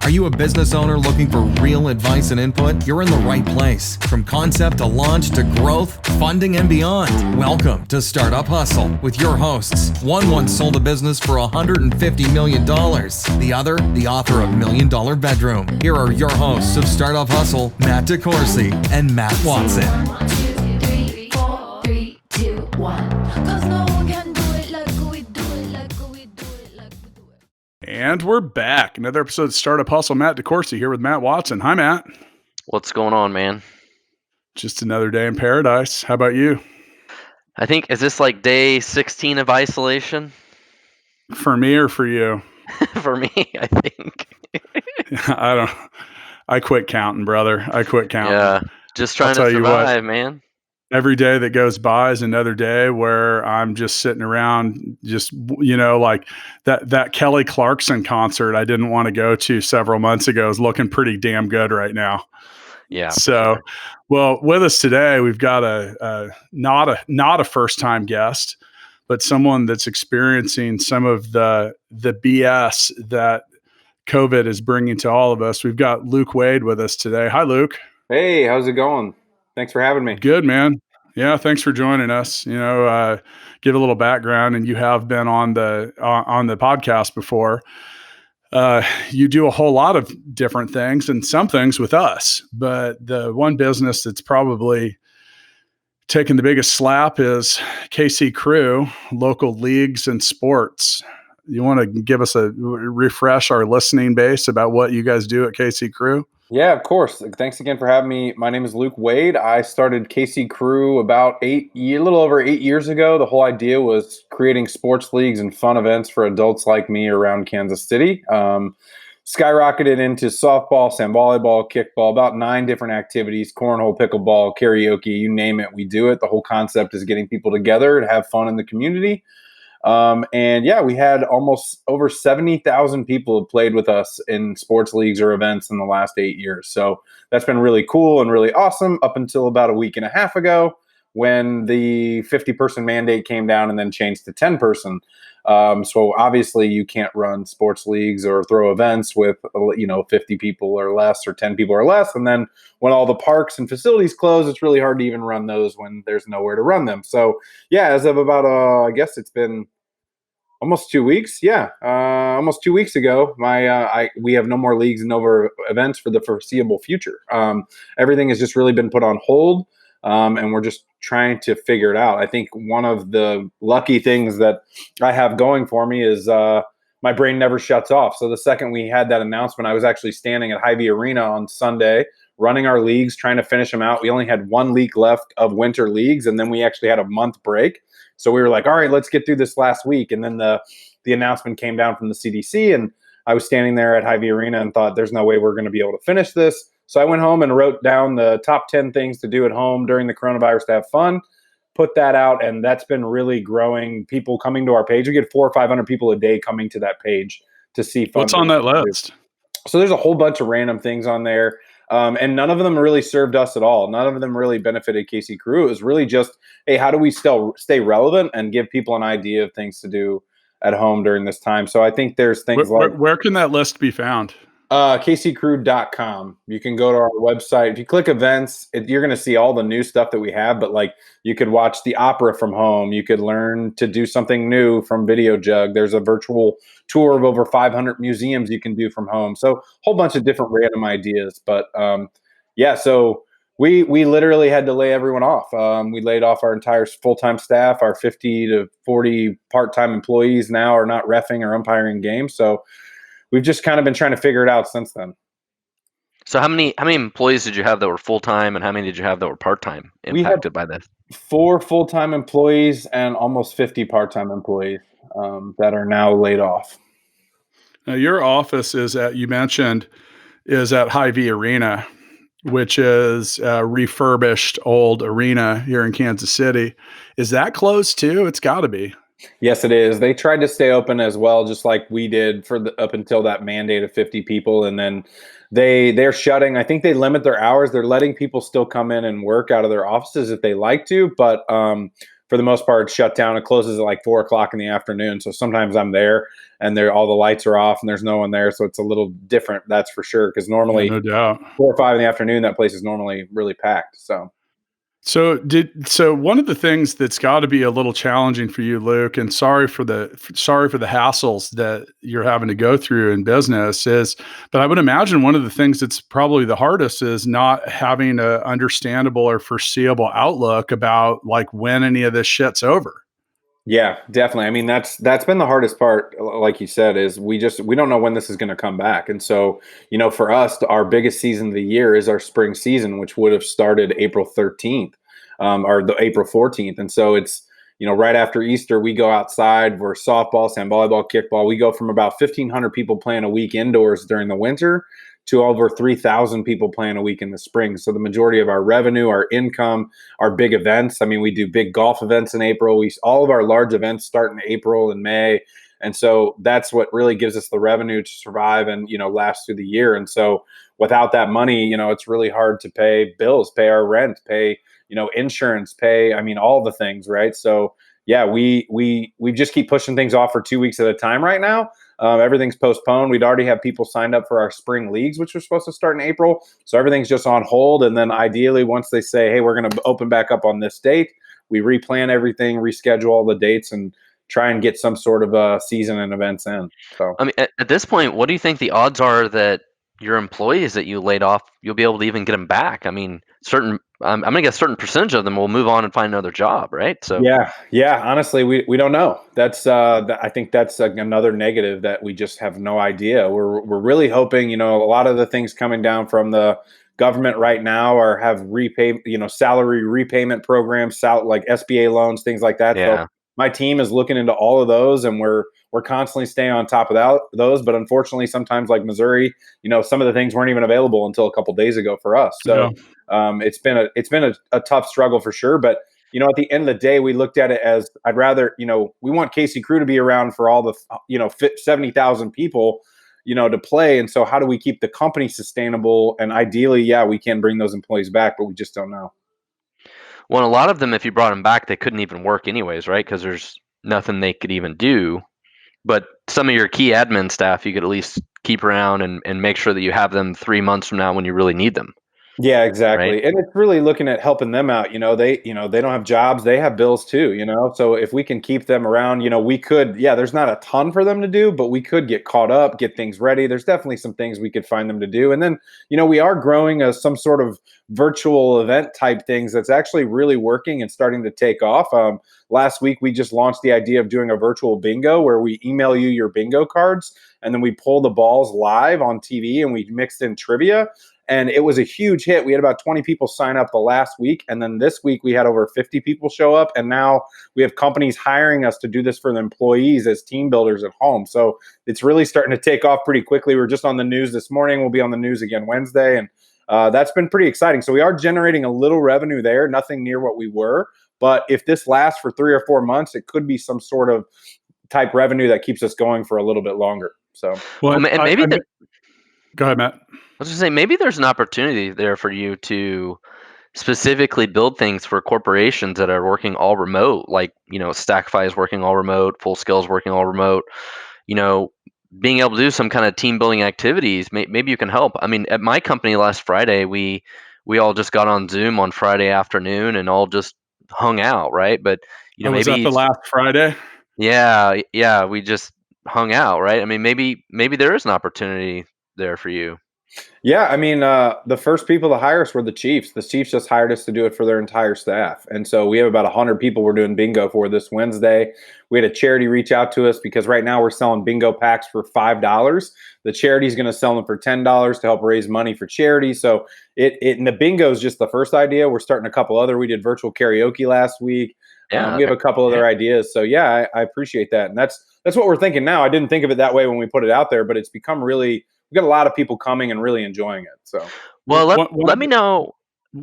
Are you a business owner looking for real advice and input? You're in the right place. From concept to launch to growth, funding, and beyond. Welcome to Startup Hustle with your hosts. One once sold a business for $150 million. The other, the author of $1 Million Bedroom. Here are your hosts of Startup Hustle, Matt DeCoursey and Matt Watson. 1, 2, 3, 4, 3, 2, 1. 'Cause no one can do it like we do it, like we do it, like we do it. And we're back. Another episode of Startup Hustle. Matt DeCoursey here with Matt Watson. Hi, Matt. What's going on, man? Just another day in paradise. How about you? I think, is this like day 16 of isolation? For me or for you? For me, I think. I quit counting, brother. I quit counting. Yeah, just trying to tell you what. survive, man. Every day that goes by is another day where I'm just sitting around, just, like that Kelly Clarkson concert I didn't want to go to several months ago is looking pretty damn good right now. Yeah. So, well, with us today, we've got not a first time guest, but someone that's experiencing some of the BS that COVID is bringing to all of us. We've got Luke Wade with us today. Hi, Luke. Hey, how's it going? Thanks for having me. Good, man. Yeah, thanks for joining us. Give a little background, and you have been on the podcast before. You do a whole lot of different things, and some things with us. But the one business that's probably taking the biggest slap is KC Crew, local leagues and sports. You want to give us refresh our listening base about what you guys do at KC Crew? Yeah, of course. Thanks again for having me. My name is Luke Wade. I started KC Crew about a little over 8 years ago. The whole idea was creating sports leagues and fun events for adults like me around Kansas City. Skyrocketed into softball, sand volleyball, kickball, about 9 different activities, cornhole, pickleball, karaoke, you name it, we do it. The whole concept is getting people together to have fun in the community. We had almost over 70,000 people have played with us in sports leagues or events in the last 8 years. So that's been really cool and really awesome up until about a week and a half ago when the 50-person mandate came down and then changed to 10-person. So obviously you can't run sports leagues or throw events with, 50 people or less or 10 people or less. And then when all the parks and facilities close, it's really hard to even run those when there's nowhere to run them. So yeah, as of about, I guess it's been almost 2 weeks. Yeah. Almost 2 weeks ago, we have no more leagues and no more events for the foreseeable future. Everything has just really been put on hold. And we're just trying to figure it out. I think one of the lucky things that I have going for me is my brain never shuts off. So the second we had that announcement, I was actually standing at Hy-Vee Arena on Sunday, running our leagues, trying to finish them out. We only had 1 league left of winter leagues, and then we actually had a month break. So we were like, all right, let's get through this last week. And then the announcement came down from the CDC, and I was standing there at Hy-Vee Arena and thought, there's no way we're going to be able to finish this. So I went home and wrote down the top 10 things to do at home during the coronavirus to have fun, put that out, and that's been really growing. People coming to our page. We get 400 or 500 people a day coming to that page to see fun. What's on that list? So there's a whole bunch of random things on there, and none of them really served us at all. None of them really benefited KC Crew. It was really just, hey, how do we still stay relevant and give people an idea of things to do at home during this time? So I think there's things where can that list be found? KCCrew.com. You can go to our website. If you click events, you're going to see all the new stuff that we have, but like you could watch the opera from home. You could learn to do something new from Video Jug. There's a virtual tour of over 500 museums you can do from home. So a whole bunch of different random ideas. But so we literally had to lay everyone off. We laid off our entire full-time staff. Our 50 to 40 part-time employees now are not reffing or umpiring games. So we've just kind of been trying to figure it out since then. So how many employees did you have that were full-time, and how many did you have that were part-time impacted by this? 4 full-time employees and almost 50 part-time employees that are now laid off. Now, your office is at Hy-Vee Arena, which is a refurbished old arena here in Kansas City. Is that closed too? It's got to be. Yes, it is. They tried to stay open as well, just like we did up until that mandate of 50 people. And then they're shutting. I think they limit their hours. They're letting people still come in and work out of their offices if they like to. But for the most part, it's shut down. It closes at like 4 o'clock in the afternoon. So sometimes I'm there and all the lights are off and there's no one there. So it's a little different. That's for sure. Cause normally no doubt. 4 or 5 in the afternoon, that place is normally really packed. So one of the things that's got to be a little challenging for you, Luke, and sorry for the hassles that you're having to go through in business is, but I would imagine one of the things that's probably the hardest is not having a understandable or foreseeable outlook about like when any of this shit's over. Yeah, definitely. I mean, that's been the hardest part, like you said, is we don't know when this is going to come back. And so, for us, our biggest season of the year is our spring season, which would have started April 13th, or the April 14th. And so it's, right after Easter, we go outside. We're softball, sand volleyball, kickball. We go from about 1,500 people playing a week indoors during the winter to over 3,000 people playing a week in the spring. So the majority of our revenue, our income, our big events. I mean, we do big golf events in April. All of our large events start in April and May. And so that's what really gives us the revenue to survive and, last through the year. And so without that money, it's really hard to pay bills, pay our rent, pay, insurance, pay, all the things, right? So yeah, we just keep pushing things off for 2 weeks at a time right now. Everything's postponed. We'd already have people signed up for our spring leagues, which were supposed to start in April. So everything's just on hold. And then ideally, once they say, hey, we're going to open back up on this date, we replan everything, reschedule all the dates, and try and get some sort of a season and events in. So, I mean, at this point, what do you think the odds are that your employees that you laid off, you'll be able to even get them back? I mean, I'm going to guess a certain percentage of them will move on and find another job, right? So yeah. Honestly, we don't know. That's I think that's another negative that we just have no idea. We're really hoping, a lot of the things coming down from the government right now have salary repayment programs, like SBA loans, things like that. Yeah. So my team is looking into all of those, and we're constantly staying on top of those. But unfortunately, sometimes like Missouri, some of the things weren't even available until a couple of days ago for us. So it's been a tough struggle for sure. But at the end of the day, we looked at it as I'd rather, we want KC Crew to be around for all the 70,000 people, to play. And so how do we keep the company sustainable? And ideally, yeah, we can bring those employees back, but we just don't know. Well, a lot of them, if you brought them back, they couldn't even work anyways, right? Because there's nothing they could even do. But some of your key admin staff, you could at least keep around and make sure that you have them 3 months from now when you really need them. Yeah, exactly. Right? And it's really looking at helping them out. They don't have jobs, they have bills too, So if we can keep them around, we could, there's not a ton for them to do, but we could get caught up, get things ready. There's definitely some things we could find them to do. And then, we are growing some sort of virtual event type things that's actually really working and starting to take off. Last week, we just launched the idea of doing a virtual bingo where we email you your bingo cards and then we pull the balls live on TV and we mixed in trivia. And it was a huge hit. We had about 20 people sign up the last week. And then this week we had over 50 people show up. And now we have companies hiring us to do this for the employees as team builders at home. So it's really starting to take off pretty quickly. We're just on the news this morning. We'll be on the news again Wednesday. And that's been pretty exciting. So we are generating a little revenue there, nothing near what we were. But if this lasts for 3 or 4 months, it could be some sort of type revenue that keeps us going for a little bit longer. So, and maybe go ahead, Matt. I was going to say, maybe there's an opportunity there for you to specifically build things for corporations that are working all remote, like, Stackify is working all remote, Full Scale is working all remote, being able to do some kind of team building activities. Maybe you can help. I mean, at my company last Friday, we all just got on Zoom on Friday afternoon and all just hung out, right? But, was that the last Friday? Yeah, we just hung out, right? I mean, maybe there is an opportunity there for you. Yeah, I mean, the first people to hire us were the Chiefs. The Chiefs just hired us to do it for their entire staff. And so we have about 100 people we're doing bingo for this Wednesday. We had a charity reach out to us because right now we're selling bingo packs for $5. The charity's going to sell them for $10 to help raise money for charity. So and the bingo is just the first idea. We're starting a couple other. We did virtual karaoke last week. Yeah, we have a couple other ideas. So yeah, I appreciate that. And that's what we're thinking now. I didn't think of it that way when we put it out there, but it's become really, we've got a lot of people coming and really enjoying it. So, well, let me know.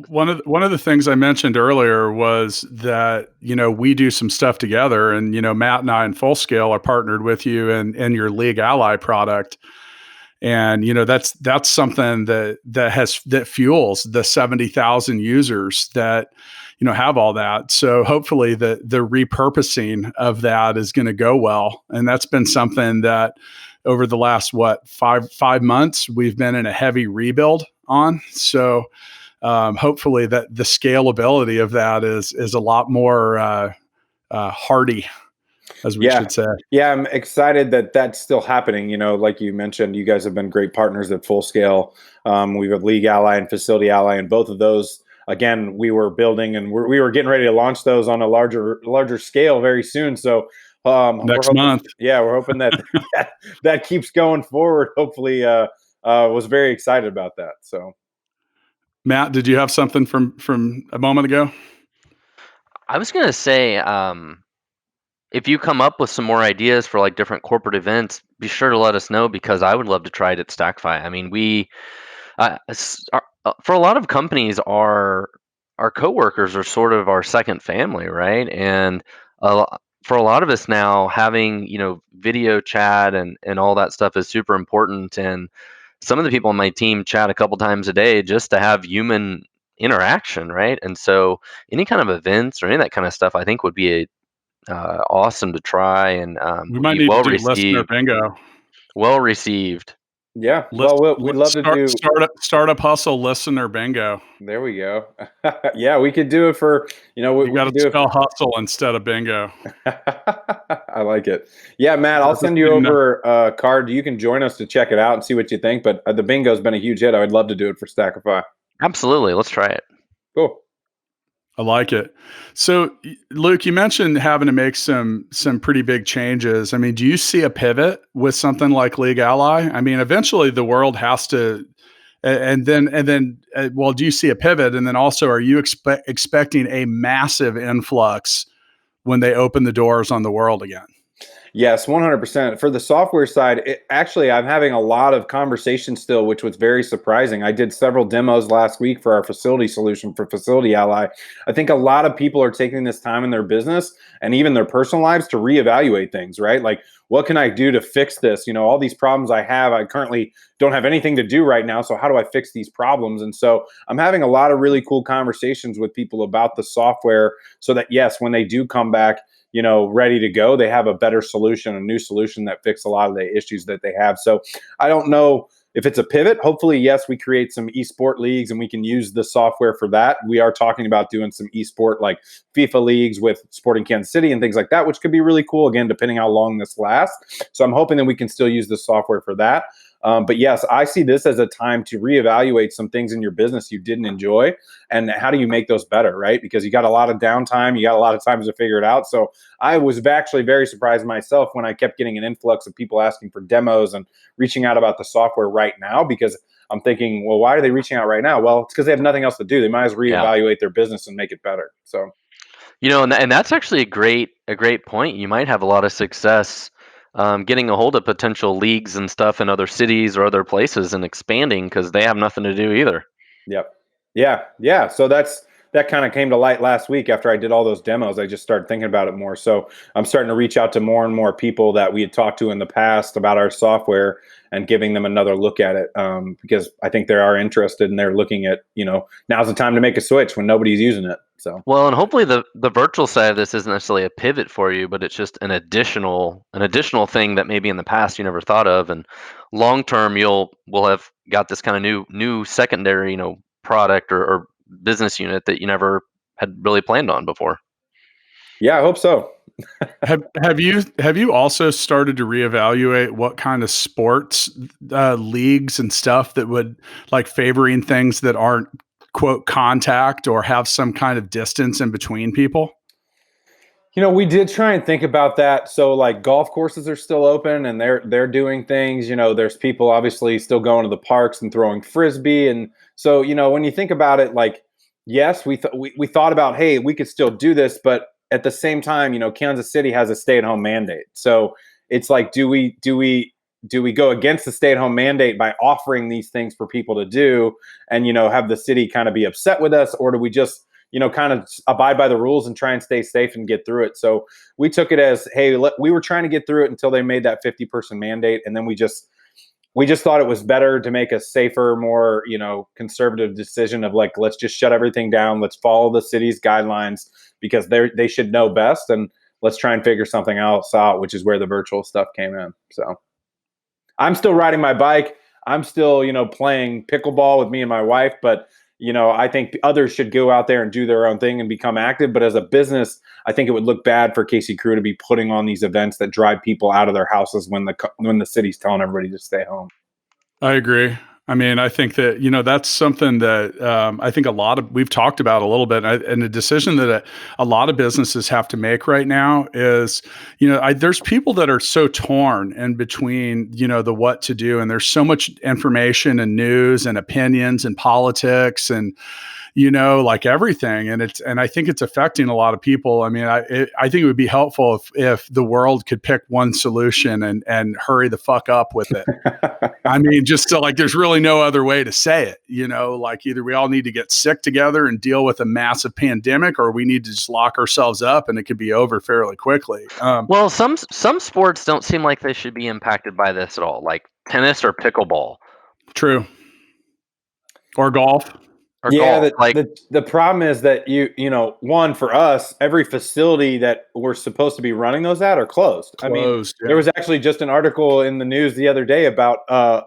One of the things I mentioned earlier was that, we do some stuff together, and, Matt and I in Full Scale are partnered with you and your League Ally product. And, that's something that fuels the 70,000 users that, have all that. So hopefully the repurposing of that is going to go well. And that's been something that over the last, five months, we've been in a heavy rebuild on. So hopefully that the scalability of that is a lot more hardy, as we should say. Yeah, I'm excited that that's still happening. Like you mentioned, you guys have been great partners at Full Scale. We've got League Ally and Facility Ally, and both of those, again, we were building and we were getting ready to launch those on a larger scale very soon. So Next month. Yeah, we're hoping that that keeps going forward. Hopefully, was very excited about that. So, Matt, did you have something from a moment ago? I was gonna say, if you come up with some more ideas for like different corporate events, be sure to let us know, because I would love to try it at Stackify. I mean, for a lot of companies, our coworkers are sort of our second family, right? And for a lot of us now, having video chat and all that stuff is super important. And some of the people on my team chat a couple times a day just to have human interaction, right? And so any kind of events or any of that kind of stuff, I think would be awesome to try, and We would might be need well to do listener received. bingo. Well received. yeah, well, we'd love to do. Startup hustle listener bingo. There we go. Yeah, we could do it for, we You got could to do it. spell hustle instead of bingo. I like it. Yeah, Matt, I'll send you over a card. You can join us to check it out and see what you think. But the bingo's been a huge hit. I would love to do it for Stackify. Absolutely. Let's try it. Cool. I like it. So, Luke, you mentioned having to make some pretty big changes. I mean, do you see a pivot with something like League Ally? I mean, eventually the world has to, and then, well, do you see a pivot? And then also, are you expecting a massive influx when they open the doors on the world again? Yes, 100%. For the software side, actually, I'm having a lot of conversations still, which was very surprising. I did several demos last week for our facility solution for Facility Ally. I think a lot of people are taking this time in their business and even their personal lives to reevaluate things, right? Like, what can I do to fix this? All these problems I have, I currently don't have anything to do right now. So how do I fix these problems? And so I'm having a lot of really cool conversations with people about the software so that, yes, when they do come back, ready to go, they have a better solution, a new solution that fixes a lot of the issues that they have. So I don't know if it's a pivot. Hopefully, yes, we create some esport leagues and we can use the software for that. We are talking about doing some esport like FIFA leagues with Sporting Kansas City and things like that, which could be really cool, again, depending how long this lasts. So I'm hoping that we can still use the software for that. But yes, I see this as a time to reevaluate some things in your business you didn't enjoy, and how do you make those better, right? Because you got a lot of downtime, you got a lot of times to figure it out. So I was actually very surprised myself when I kept getting an influx of people asking for demos and reaching out about the software right now, because I'm thinking, well, why are they reaching out right now? Well, it's because they have nothing else to do. They might as well reevaluate their business and make it better. So, and that's actually a great point. You might have a lot of success getting a hold of potential leagues and stuff in other cities or other places and expanding, because they have nothing to do either. Yep. Yeah. So that kind of came to light last week after I did all those demos. I just started thinking about it more. So I'm starting to reach out to more and more people that we had talked to in the past about our software and giving them another look at it, because I think they are interested and they're looking at, now's the time to make a switch when nobody's using it. So, well, and hopefully the virtual side of this isn't necessarily a pivot for you, but it's just an additional thing that maybe in the past you never thought of, and long term will have got this kind of new secondary product or business unit that you never had really planned on before. Yeah, I hope so. Have you also started to reevaluate what kind of sports leagues and stuff that would, like, favoring things that aren't, quote, contact or have some kind of distance in between people? We did try and think about that. So, like, golf courses are still open and they're doing things. There's people obviously still going to the parks and throwing frisbee. And so, when you think about it, like, yes, we thought about, hey, we could still do this, but at the same time, Kansas City has a stay-at-home mandate. So it's like, do we go against the stay-at-home mandate by offering these things for people to do and, have the city kind of be upset with us? Or do we just, kind of abide by the rules and try and stay safe and get through it? So we took it as, hey, we were trying to get through it until they made that 50-person mandate. And then we just we just thought it was better to make a safer, more, conservative decision of like, let's just shut everything down. Let's follow the city's guidelines because they should know best. And let's try and figure something else out, which is where the virtual stuff came in. So I'm still riding my bike. I'm still, playing pickleball with me and my wife, but I think others should go out there and do their own thing and become active. But as a business, I think it would look bad for KC Crew to be putting on these events that drive people out of their houses when the city's telling everybody to stay home. I agree. I mean, I think that, that's something that I think we've talked about a little bit. And a decision that a lot of businesses have to make right now is, there's people that are so torn in between, the what to do. And there's so much information and news and opinions and politics and, like everything. And I think it's affecting a lot of people. I mean, I think it would be helpful if the world could pick one solution and hurry the fuck up with it. I mean, just so like, there's really no other way to say it, like either we all need to get sick together and deal with a massive pandemic, or we need to just lock ourselves up and it could be over fairly quickly. Well, some sports don't seem like they should be impacted by this at all, like tennis or pickleball. True. Or golf. The problem is that one, for us, every facility that we're supposed to be running those at are closed. I mean, there was actually just an article in the news the other day about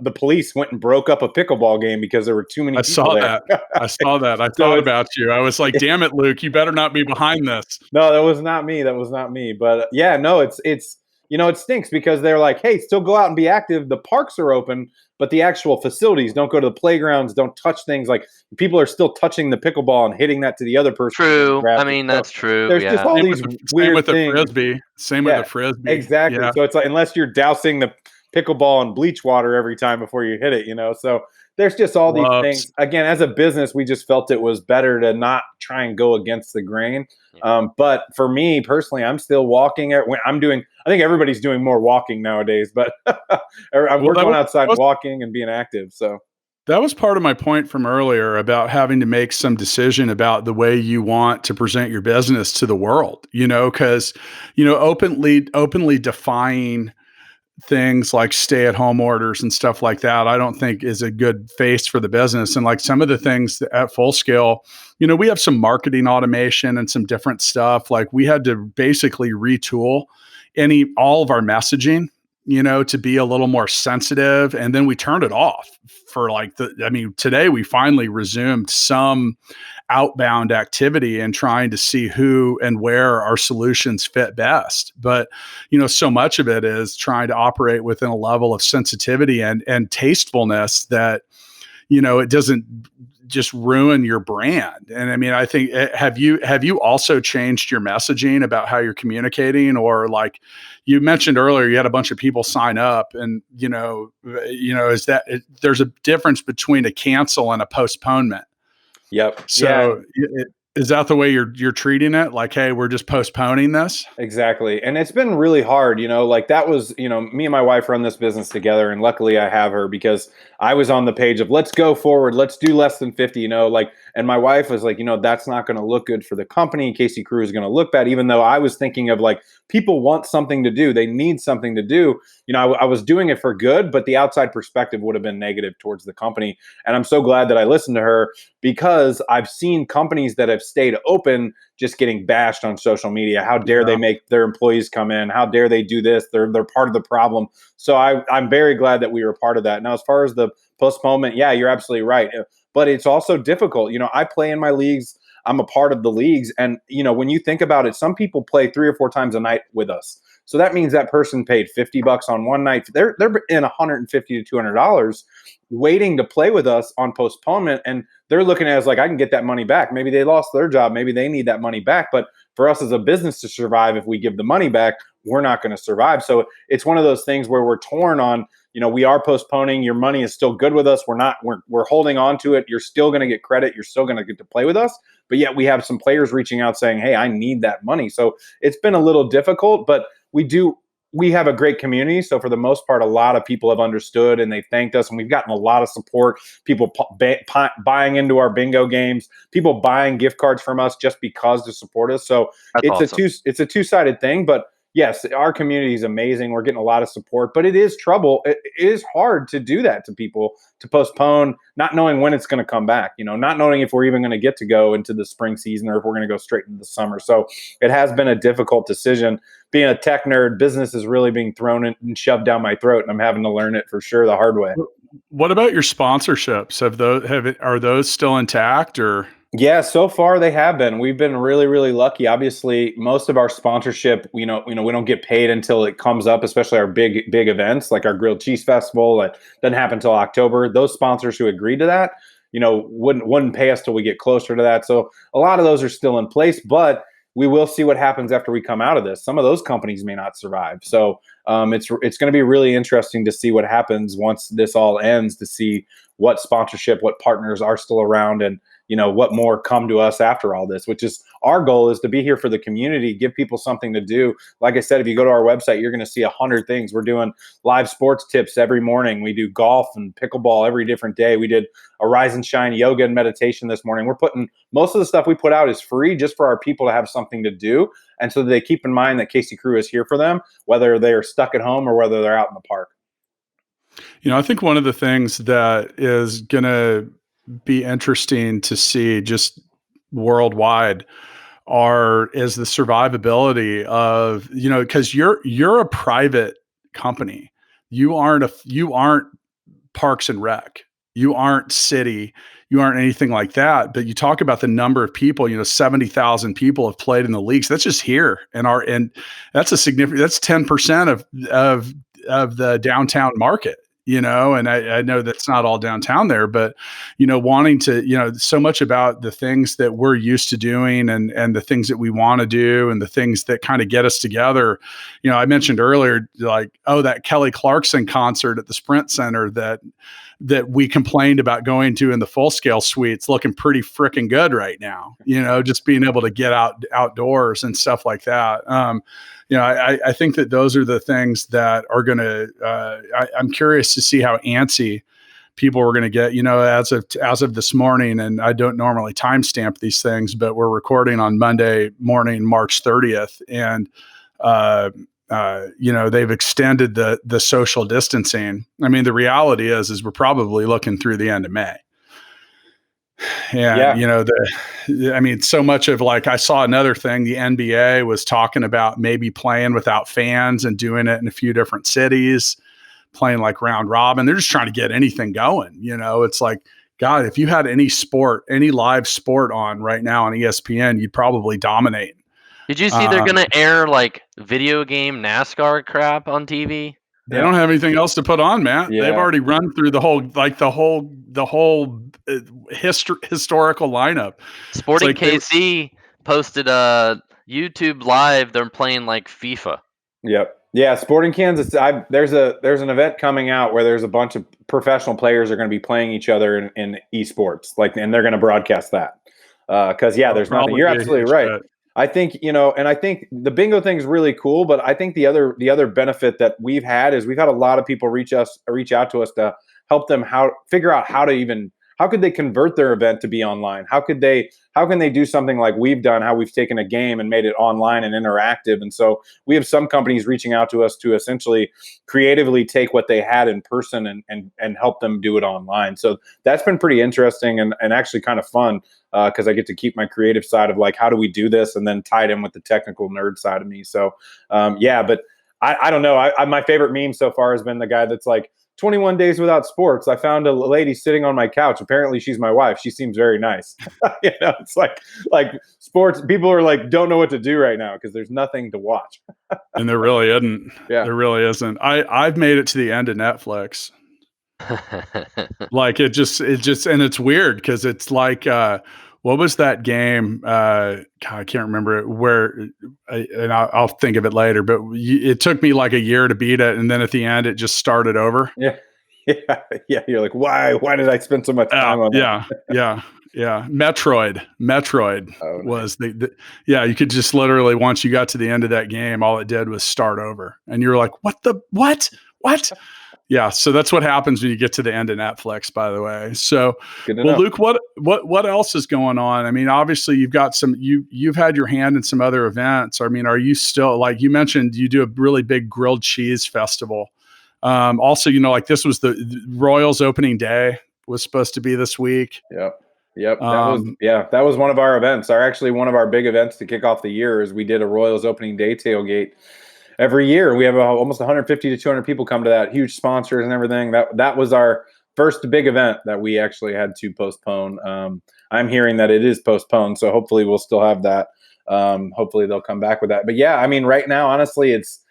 the police went and broke up a pickleball game because there were too many people there. I saw that. I thought about you. I was like, damn it, Luke, you better not be behind this. No, that was not me. But yeah, no, it's it stinks because they're like, hey, still go out and be active. The parks are open, but the actual facilities, don't go to the playgrounds, don't touch things. Like people are still touching the pickleball and hitting that to the other person. True. I mean, that's true. There's just all these weird things. Same with the frisbee. Exactly. Yeah. So it's like, unless you're dousing the pickleball in bleach water every time before you hit it, so there's just all these things. Again, as a business, we just felt it was better to not try and go against the grain. But for me personally, I'm still walking. I think everybody's doing more walking nowadays, but we're going outside walking and being active. So that was part of my point from earlier about having to make some decision about the way you want to present your business to the world, because, openly defying things like stay-at-home orders and stuff like that, I don't think is a good face for the business. And like some of the things at Full Scale, we have some marketing automation and some different stuff. Like we had to basically retool all of our messaging, to be a little more sensitive. And then we turned it off for today we finally resumed some outbound activity and trying to see who and where our solutions fit best. But, so much of it is trying to operate within a level of sensitivity and tastefulness that, it doesn't just ruin your brand. And I mean, I think, have you also changed your messaging about how you're communicating? Or like you mentioned earlier, you had a bunch of people sign up and, is that there's a difference between a cancel and a postponement. Yep. So is that the way you're treating it? Like, hey, we're just postponing this? Exactly. And it's been really hard, like that was, me and my wife run this business together. And luckily I have her because I was on the page of let's go forward. Let's do less than 50, and my wife was like, that's not going to look good for the company. KC Crew is going to look bad, even though I was thinking of like, people want something to do. They need something to do. I was doing it for good, but the outside perspective would have been negative towards the company. And I'm so glad that I listened to her because I've seen companies that have stayed open just getting bashed on social media. How dare they make their employees come in? How dare they do this? They're part of the problem. So I'm very glad that we were part of that. Now, as far as the postponement, yeah, you're absolutely right. But it's also difficult. I play in my leagues. I'm a part of the leagues. And, when you think about it, some people play 3 or 4 times a night with us. So that means that person paid $50 on one night. They're in $150 to $200 waiting to play with us on postponement. And they're looking at it as like, I can get that money back. Maybe they lost their job. Maybe they need that money back. But for us as a business to survive, if we give the money back, we're not going to survive. So it's one of those things where we're torn on, we are postponing. Your money is still good with us. We're holding on to it. You're still going to get credit. You're still going to get to play with us. But yet we have some players reaching out saying, hey, I need that money. So it's been a little difficult, but we have a great community. So for the most part, a lot of people have understood and they thanked us, and we've gotten a lot of support. People buying into our bingo games, people buying gift cards from us just because to support us. So it's awesome. It's a two-sided thing, but yes, our community is amazing. We're getting a lot of support, but it is trouble. It is hard to do that to people, to postpone, not knowing when it's going to come back, not knowing if we're even going to get to go into the spring season or if we're going to go straight into the summer. So it has been a difficult decision. Being a tech nerd, business is really being thrown in and shoved down my throat, and I'm having to learn it for sure the hard way. What about your sponsorships? Are those still intact or? Yeah, so far they have been. We've been really, really lucky. Obviously, most of our sponsorship, we don't get paid until it comes up, especially our big events like our Grilled Cheese Festival. That doesn't happen until October. Those sponsors who agreed to that, wouldn't pay us till we get closer to that. So a lot of those are still in place, but we will see what happens after we come out of this. Some of those companies may not survive. So it's going to be really interesting to see what happens once this all ends, to see what sponsorship, what partners are still around, and what more come to us after all this, which is our goal, is to be here for the community, give people something to do. Like I said, if you go to our website, you're going to see 100 things. We're doing live sports tips every morning. We do golf and pickleball every different day. We did a rise and shine yoga and meditation this morning. We're putting, most of the stuff we put out is free just for our people to have something to do. And so they keep in mind that KC Crew is here for them, whether they're stuck at home or whether they're out in the park. I think one of the things that is going to be interesting to see just worldwide is the survivability of, because you're a private company. You aren't Parks and Rec. You aren't city. You aren't anything like that. But you talk about the number of people, 70,000 people have played in the leagues. That's just here. And that's that's 10% of the downtown market. And I know that's not all downtown there, but, wanting to, so much about the things that we're used to doing and the things that we want to do and the things that kind of get us together. I mentioned earlier, that Kelly Clarkson concert at the Sprint Center that we complained about going to in the Full Scale Suites, looking pretty freaking good right now, just being able to get outdoors and stuff like that. I think that those are the things that are going to, I'm curious to see how antsy people are going to get, as of this morning. And I don't normally timestamp these things, but we're recording on Monday morning, March 30th. And, they've extended the social distancing. I mean, the reality is we're probably looking through the end of May. And, so much of I saw another thing, the NBA was talking about maybe playing without fans and doing it in a few different cities, playing round robin. They're just trying to get anything going. It's like, God, if you had any live sport on right now on ESPN, you'd probably dominate. Did you see they're going to air video game NASCAR crap on TV? They don't have anything else to put on, Matt. Yeah. They've already run through the whole historical lineup. Sporting KC posted a YouTube live. They're playing FIFA. Yep. Yeah, Sporting Kansas. There's an event coming out where there's a bunch of professional players are going to be playing each other in esports, and they're going to broadcast that. Because there's nothing. You're absolutely right. I think, and I think the bingo thing is really cool, but I think the other benefit that we've had is we've had a lot of people reach out to us to help them figure out how could they convert their event to be online? How can they do something like we've done, how we've taken a game and made it online and interactive? And so we have some companies reaching out to us to essentially creatively take what they had in person and help them do it online. So that's been pretty interesting and actually kind of fun because I get to keep my creative side of how do we do this and then tie it in with the technical nerd side of me. So but I don't know. My favorite meme so far has been the guy that's 21 days without sports. I found a lady sitting on my couch. Apparently she's my wife. She seems very nice. It's like sports. People are don't know what to do right now because there's nothing to watch. And there really isn't. Yeah. There really isn't. I've made it to the end of Netflix. It just, and it's weird because it's what was that game? God, I can't remember it. I'll think of it later. But it took me a year to beat it, and then at the end, it just started over. Yeah. You're like, why did I spend so much time on that? Yeah. Metroid was you could just literally, once you got to the end of that game, all it did was start over, and you're like, what? Yeah, so that's what happens when you get to the end of Netflix, by the way. So, Good to well, know. Luke, what else is going on? I mean, obviously you've got you've had your hand in some other events. I mean, are you still, like you mentioned, you do a really big grilled cheese festival. Also, like this was the Royals opening day was supposed to be this week. Yep. That was one of our events. Actually one of our big events to kick off the year is we did a Royals opening day tailgate. Every year we have almost 150 to 200 people come to that, huge sponsors and everything. That was our first big event that we actually had to postpone. I'm hearing that it is postponed, so hopefully we'll still have that. Hopefully they'll come back with that. But yeah, I mean, right now, honestly, it's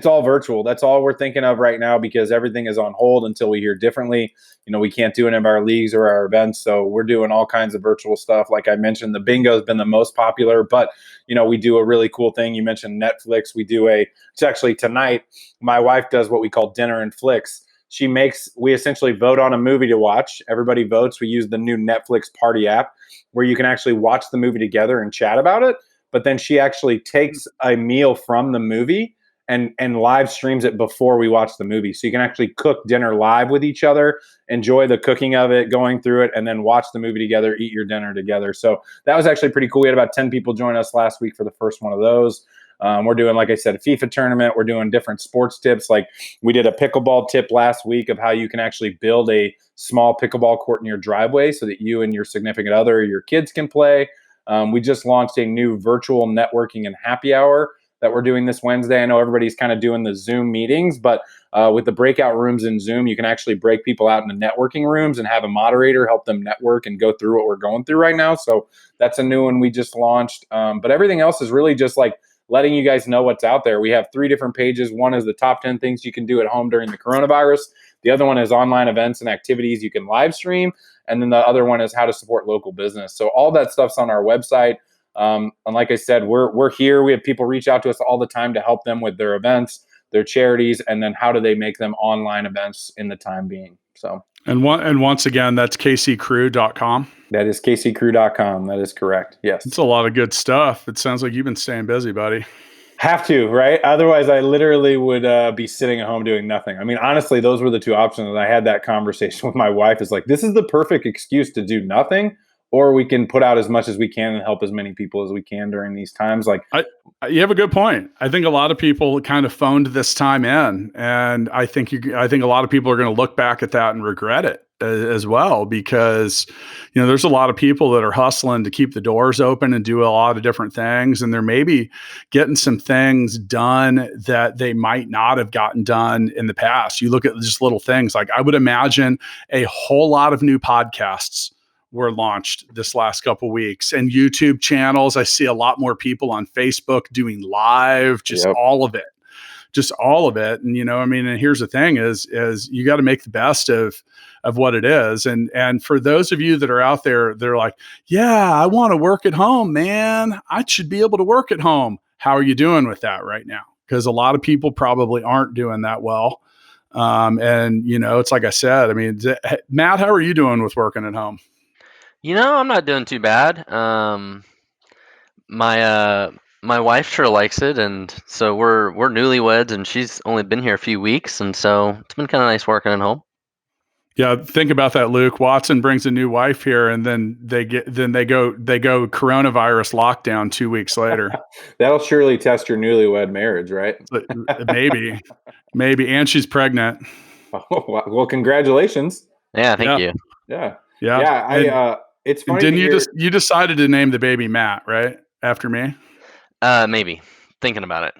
all virtual. That's all we're thinking of right now because everything is on hold until we hear differently. We can't do any of our leagues or our events, so we're doing all kinds of virtual stuff. Like I mentioned, the bingo has been the most popular, but we do a really cool thing. You mentioned Netflix. It's actually tonight. My wife does what we call dinner and flicks. We essentially vote on a movie to watch. Everybody votes. We use the new Netflix party app where you can actually watch the movie together and chat about it. But then she actually takes a meal from the movie and live streams it before we watch the movie. So you can actually cook dinner live with each other, enjoy the cooking of it, going through it, and then watch the movie together, eat your dinner together. So that was actually pretty cool. We had about 10 people join us last week for the first one of those. We're doing, like I said, a FIFA tournament. We're doing different sports tips. Like we did a pickleball tip last week of how you can actually build a small pickleball court in your driveway so that you and your significant other or your kids can play. We just launched a new virtual networking and happy hour that we're doing this Wednesday. I know everybody's kind of doing the Zoom meetings, but with the breakout rooms in Zoom, you can actually break people out into networking rooms and have a moderator help them network and go through what we're going through right now. So that's a new one we just launched. But everything else is really just like letting you guys know what's out there. We have 3 different pages. One is the top 10 things you can do at home during the coronavirus. The other one is online events and activities you can live stream. And then the other one is how to support local business. So all that stuff's on our website. And like I said, we're here. We have people reach out to us all the time to help them with their events, their charities, and then how do they make them online events in the time being. So and once again, that's kccrew.com. That is kccrew.com. That is correct. Yes. It's a lot of good stuff. It sounds like you've been staying busy, buddy. Have to, right? Otherwise, I literally would be sitting at home doing nothing. I mean, honestly, those were the 2 options. And I had that conversation with my wife. Is like, this is the perfect excuse to do nothing, or we can put out as much as we can and help as many people as we can during these times. Like, you have a good point. I think a lot of people kind of phoned this time in, and I think a lot of people are going to look back at that and regret it as well, because there's a lot of people that are hustling to keep the doors open and do a lot of different things, and they're maybe getting some things done that they might not have gotten done in the past. You look at just little things like, I would imagine a whole lot of new podcasts were launched this last couple weeks, and YouTube channels. I see a lot more people on Facebook doing live, all of it. And, and here's the thing is you got to make the best of what it is. And for those of you that are out there, they're like, yeah, I want to work at home, man. I should be able to work at home. How are you doing with that right now? Because a lot of people probably aren't doing that well. And it's like I said, I mean, Matt, how are you doing with working at home? I'm not doing too bad. My wife sure likes it, and so we're newlyweds, and she's only been here a few weeks, and so it's been kind of nice working at home. Yeah, think about that, Luke. Watson brings a new wife here, and then they go coronavirus lockdown 2 weeks later. That'll surely test your newlywed marriage, right? maybe, and she's pregnant. Oh, well, congratulations. Yeah, thank you. Yeah. It's funny. And didn't you decided to name the baby Matt, right? After me? Maybe. Thinking about it.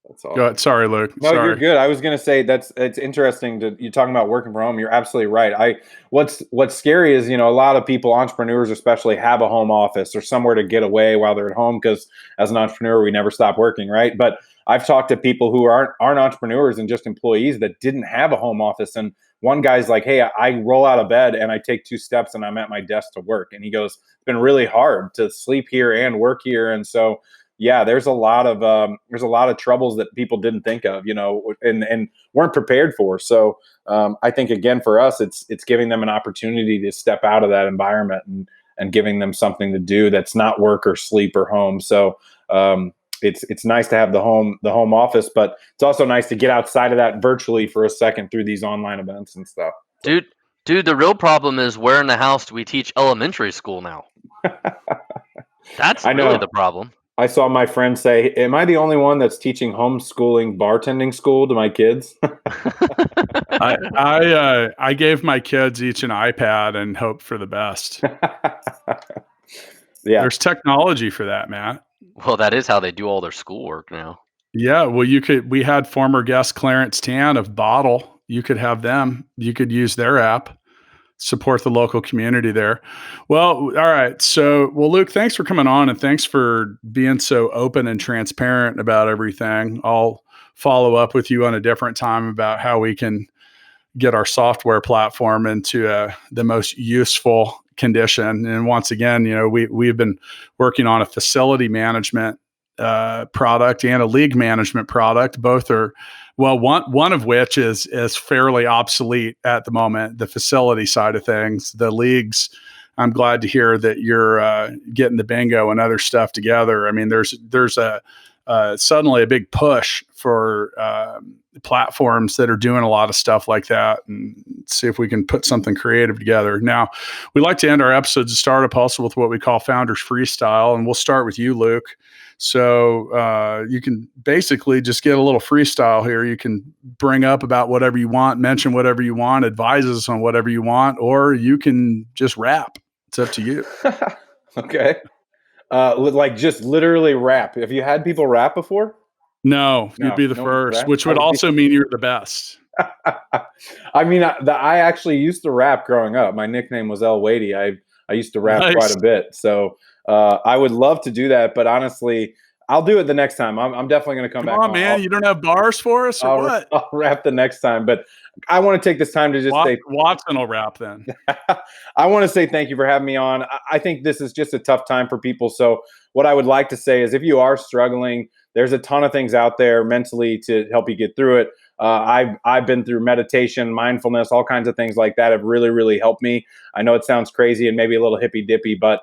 That's all. Go ahead. Sorry, Luke. No, Sorry. You're good. I was going to say it's interesting you're talking about working from home. You're absolutely right. What's scary is, a lot of people, entrepreneurs especially, have a home office or somewhere to get away while they're at home, because as an entrepreneur, we never stop working, right? But I've talked to people who aren't entrepreneurs and just employees that didn't have a home office. And one guy's like, hey, I roll out of bed and I take 2 steps and I'm at my desk to work. And he goes, it's been really hard to sleep here and work here. And so, yeah, there's a lot of troubles that people didn't think of, and weren't prepared for. So I think, again, for us, it's giving them an opportunity to step out of that environment and giving them something to do that's not work or sleep or home. So it's nice to have the home office, but it's also nice to get outside of that virtually for a second through these online events and stuff. Dude, the real problem is where in the house do we teach elementary school now? That's I know. really the problem. I saw my friend say, "Am I the only one that's teaching homeschooling bartending school to my kids?" I gave my kids each an iPad and hoped for the best. Yeah, There's technology for that, Matt. Well, that is how they do all their schoolwork now. Yeah, well, we had former guest Clarence Tan of Bottle. You could have them. You could use their app, support the local community there. Well, all right. So, Luke, thanks for coming on and thanks for being so open and transparent about everything. I'll follow up with you on a different time about how we can get our software platform into the most useful condition. And once again, we've been working on a facility management product and a league management product. Both are, well, one of which is fairly obsolete at the moment, the facility side of things. The leagues, I'm glad to hear that you're getting the bingo and other stuff together. I mean, there's suddenly a big push for platforms that are doing a lot of stuff like that, and see if we can put something creative together. Now, we like to end our episodes of Startup Hustle with what we call Founders Freestyle, and we'll start with you, Luke. So you can basically just get a little freestyle here. You can bring up about whatever you want, mention whatever you want, advise us on whatever you want, or you can just rap. It's up to you. Okay. Like just literally rap. Have you had people rap before? No, you'd be the first, rap? which would also mean you're the best. I mean, I actually used to rap growing up. My nickname was L. Wadey. I used to rap quite a bit. So I would love to do that, but honestly, I'll do it the next time. I'm definitely going to come back. Come on, man. You don't have bars for us or what? I'll rap the next time, but I want to take this time to just say Watson will rap then. I want to say thank you for having me on. I think this is just a tough time for people. So what I would like to say is if you are struggling, there's a ton of things out there mentally to help you get through it. I've been through meditation, mindfulness, all kinds of things like that have really, really helped me. I know it sounds crazy and maybe a little hippy dippy, but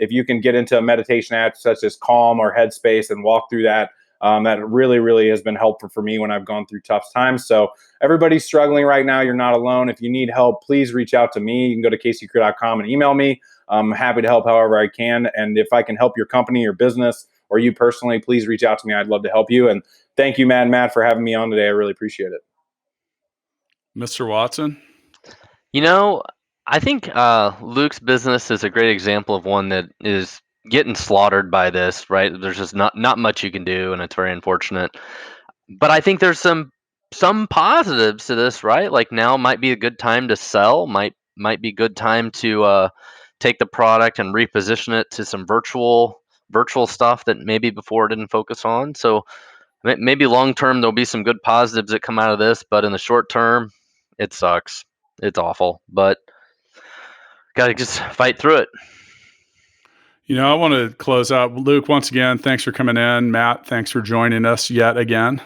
if you can get into a meditation app such as Calm or Headspace and walk through that, that really, really has been helpful for me when I've gone through tough times. So everybody's struggling right now. You're not alone. If you need help, please reach out to me. You can go to caseycrew.com and email me. I'm happy to help however I can. And if I can help your company or business or you personally, please reach out to me. I'd love to help you. And thank you, Matt, for having me on today. I really appreciate it. Mr. Watson? I think Luke's business is a great example of one that is getting slaughtered by this, right? There's just not much you can do, and it's very unfortunate. But I think there's some positives to this, right? Like now might be a good time to sell, might be a good time to take the product and reposition it to some virtual stuff that maybe before it didn't focus on. So maybe long term there'll be some good positives that come out of this, but in the short term, it sucks. It's awful, but gotta just fight through it. I want to close out. Luke, once again, thanks for coming in. Matt, thanks for joining us yet again.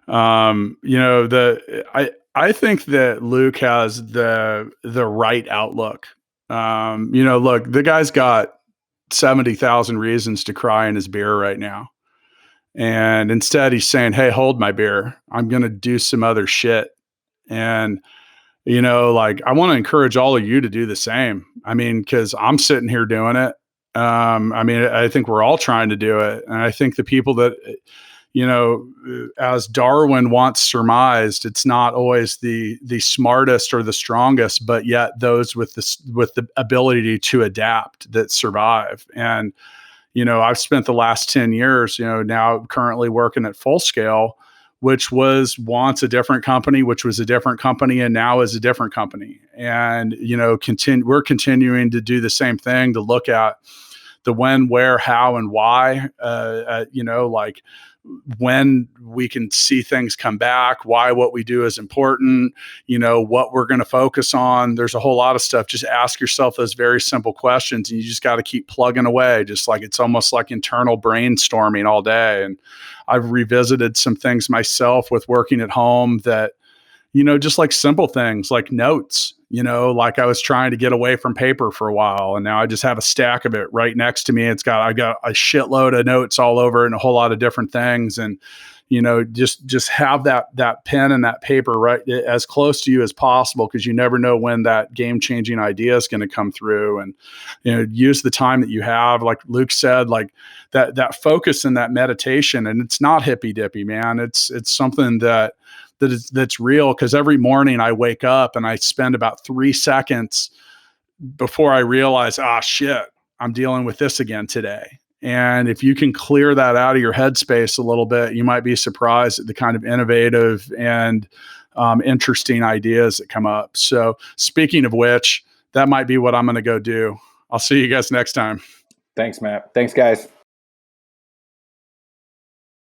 I think that Luke has the right outlook. Look, the guy's got 70,000 reasons to cry in his beer right now. And instead he's saying, hey, hold my beer. I'm going to do some other shit. And, I want to encourage all of you to do the same. I mean, because I'm sitting here doing it. I think we're all trying to do it. And I think the people that, as Darwin once surmised, it's not always the smartest or the strongest, but yet those with the ability to adapt that survive. And, I've spent the last 10 years, now currently working at Full Scale, which was once a different company, which was a different company, and now is a different company. And, we're continuing to do the same thing, to look at the when, where, how, and why, when we can see things come back, why what we do is important, what we're going to focus on. There's a whole lot of stuff. Just ask yourself those very simple questions, and you just got to keep plugging away. Just like it's almost like internal brainstorming all day. And I've revisited some things myself with working at home that, just like simple things like notes, like I was trying to get away from paper for a while, and now I just have a stack of it right next to me. I got a shitload of notes all over and a whole lot of different things. And, just have that pen and that paper right as close to you as possible, because you never know when that game-changing idea is going to come through. And, use the time that you have, like Luke said, like that focus and that meditation. And it's not hippy dippy, man. It's something that's real, because every morning I wake up and I spend about 3 seconds before I realize, shit, I'm dealing with this again today. And if you can clear that out of your headspace a little bit, you might be surprised at the kind of innovative and interesting ideas that come up. So speaking of which, that might be what I'm going to go do. I'll see you guys next time. Thanks, Matt. Thanks, guys.